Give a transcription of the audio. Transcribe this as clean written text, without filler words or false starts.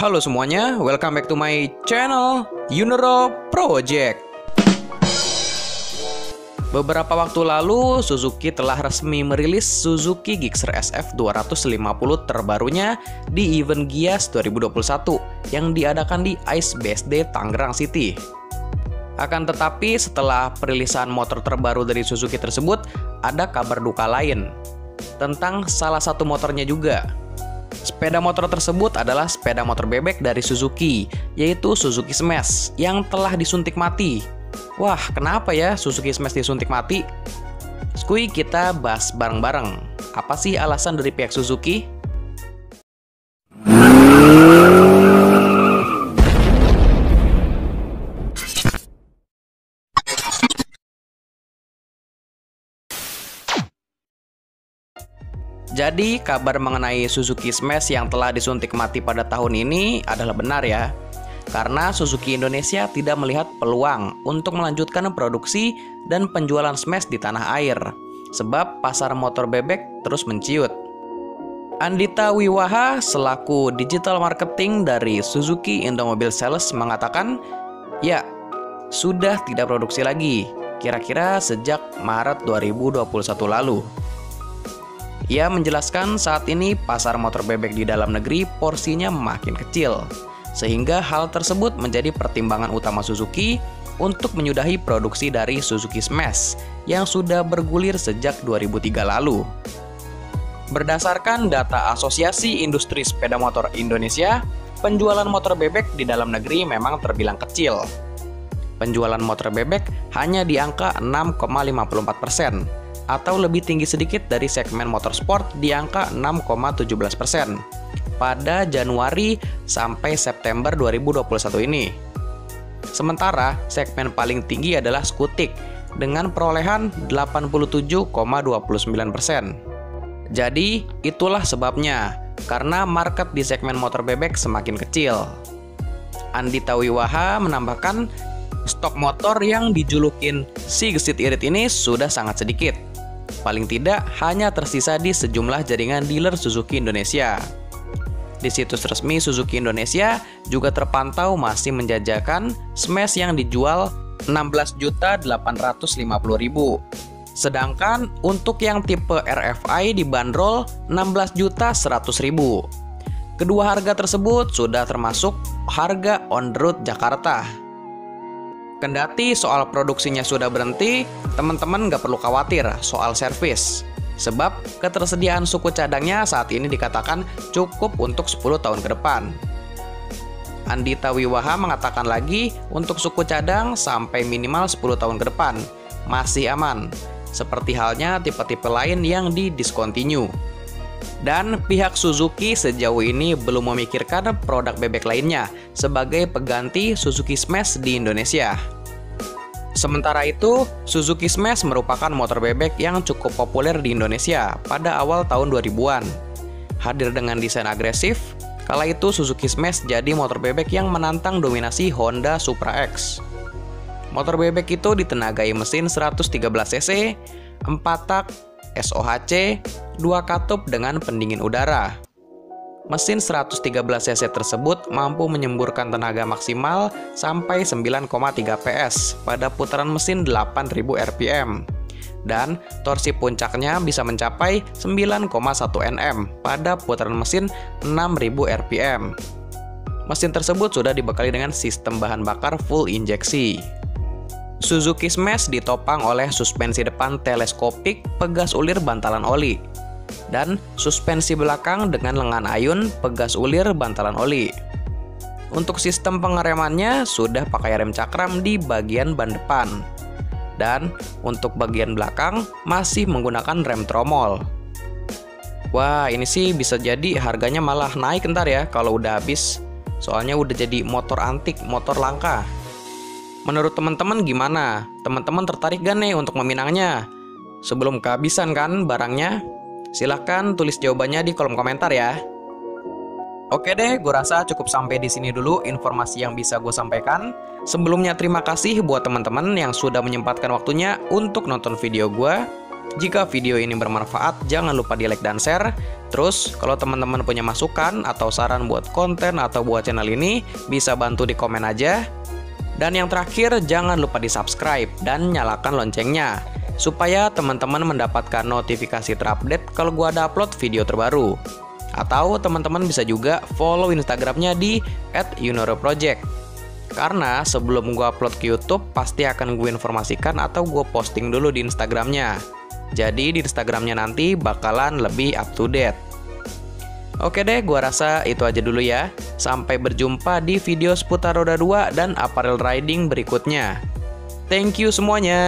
Halo semuanya, welcome back to my channel Yunero Project. Beberapa waktu lalu, Suzuki telah resmi merilis Suzuki Gixxer SF 250 terbarunya di event Gias 2021 yang diadakan di ICE BSD Tangerang City. Akan tetapi, setelah perilisan motor terbaru dari Suzuki tersebut, ada kabar duka lain tentang salah satu motornya juga. Sepeda motor tersebut adalah sepeda motor bebek dari Suzuki, yaitu Suzuki Smash yang telah disuntik mati. Wah, kenapa ya Suzuki Smash disuntik mati? Skuy, kita bahas bareng-bareng. Apa sih alasan dari pihak Suzuki? Jadi, kabar mengenai Suzuki Smash yang telah disuntik mati pada tahun ini adalah benar ya. Karena Suzuki Indonesia tidak melihat peluang untuk melanjutkan produksi dan penjualan Smash di tanah air, sebab pasar motor bebek terus menciut. Andita Wiwaha selaku digital marketing dari Suzuki Indomobil Sales mengatakan, ya, sudah tidak produksi lagi, kira-kira sejak Maret 2021 lalu. Ia menjelaskan saat ini pasar motor bebek di dalam negeri porsinya makin kecil, sehingga hal tersebut menjadi pertimbangan utama Suzuki untuk menyudahi produksi dari Suzuki Smash yang sudah bergulir sejak 2003 lalu. Berdasarkan data Asosiasi Industri Sepeda Motor Indonesia, penjualan motor bebek di dalam negeri memang terbilang kecil. Penjualan motor bebek hanya di angka 6,54%, atau lebih tinggi sedikit dari segmen motorsport di angka 6,17% pada Januari sampai September 2021 ini. Sementara segmen paling tinggi adalah skutik dengan perolehan 87,29%. Jadi itulah sebabnya, karena market di segmen motor bebek semakin kecil. Andita Wiwaha menambahkan, stok motor yang dijulukin si gesit irit ini sudah sangat sedikit. Paling tidak hanya tersisa di sejumlah jaringan dealer Suzuki Indonesia. Di situs resmi Suzuki Indonesia juga terpantau masih menjajakan Smash yang dijual 16.850.000. Sedangkan untuk yang tipe RFI dibanderol 16.100.000. Kedua harga tersebut sudah termasuk harga on the road Jakarta. Kendati soal produksinya sudah berhenti, teman-teman nggak perlu khawatir soal servis. Sebab ketersediaan suku cadangnya saat ini dikatakan cukup untuk 10 tahun ke depan. Andita Wiwaha mengatakan lagi untuk suku cadang sampai minimal 10 tahun ke depan masih aman, seperti halnya tipe-tipe lain yang didiscontinue. Dan pihak Suzuki sejauh ini belum memikirkan produk bebek lainnya sebagai pengganti Suzuki Smash di Indonesia. Sementara itu, Suzuki Smash merupakan motor bebek yang cukup populer di Indonesia pada awal tahun 2000-an. Hadir dengan desain agresif, kala itu Suzuki Smash jadi motor bebek yang menantang dominasi Honda Supra X. Motor bebek itu ditenagai mesin 113 cc, 4 tak, SOHC, 2 katup dengan pendingin udara. Mesin 113 cc tersebut mampu menyemburkan tenaga maksimal sampai 9,3 PS pada putaran mesin 8000 rpm. Dan torsi puncaknya bisa mencapai 9,1 Nm pada putaran mesin 6000 rpm. Mesin tersebut sudah dibekali dengan sistem bahan bakar full injeksi. Suzuki Smash ditopang oleh suspensi depan teleskopik pegas ulir bantalan oli dan suspensi belakang dengan lengan ayun pegas ulir bantalan oli. Untuk sistem pengeremannya sudah pakai rem cakram di bagian ban depan, dan untuk bagian belakang masih menggunakan rem tromol. Wah, ini sih bisa jadi harganya malah naik ntar ya kalau udah habis, soalnya udah jadi motor antik, motor langka. Menurut teman-teman gimana? Teman-teman tertarik gak nih untuk meminangnya? Sebelum kehabisan kan barangnya? Silahkan tulis jawabannya di kolom komentar ya. Oke deh, gue rasa cukup sampai di sini dulu informasi yang bisa gue sampaikan. Sebelumnya terima kasih buat teman-teman yang sudah menyempatkan waktunya untuk nonton video gue. Jika video ini bermanfaat, jangan lupa di like dan share. Terus, kalau teman-teman punya masukan atau saran buat konten atau buat channel ini, bisa bantu di komen aja. Dan yang terakhir, jangan lupa di subscribe dan nyalakan loncengnya, supaya teman-teman mendapatkan notifikasi terupdate kalau gua ada upload video terbaru. Atau teman-teman bisa juga follow Instagramnya di @yunoroproject. Karena sebelum gua upload ke YouTube, pasti akan gue informasikan atau gue posting dulu di Instagramnya. Jadi di Instagramnya nanti bakalan lebih up to date. Oke deh, gua rasa itu aja dulu ya. Sampai berjumpa di video seputar roda 2 dan apparel riding berikutnya. Thank you semuanya.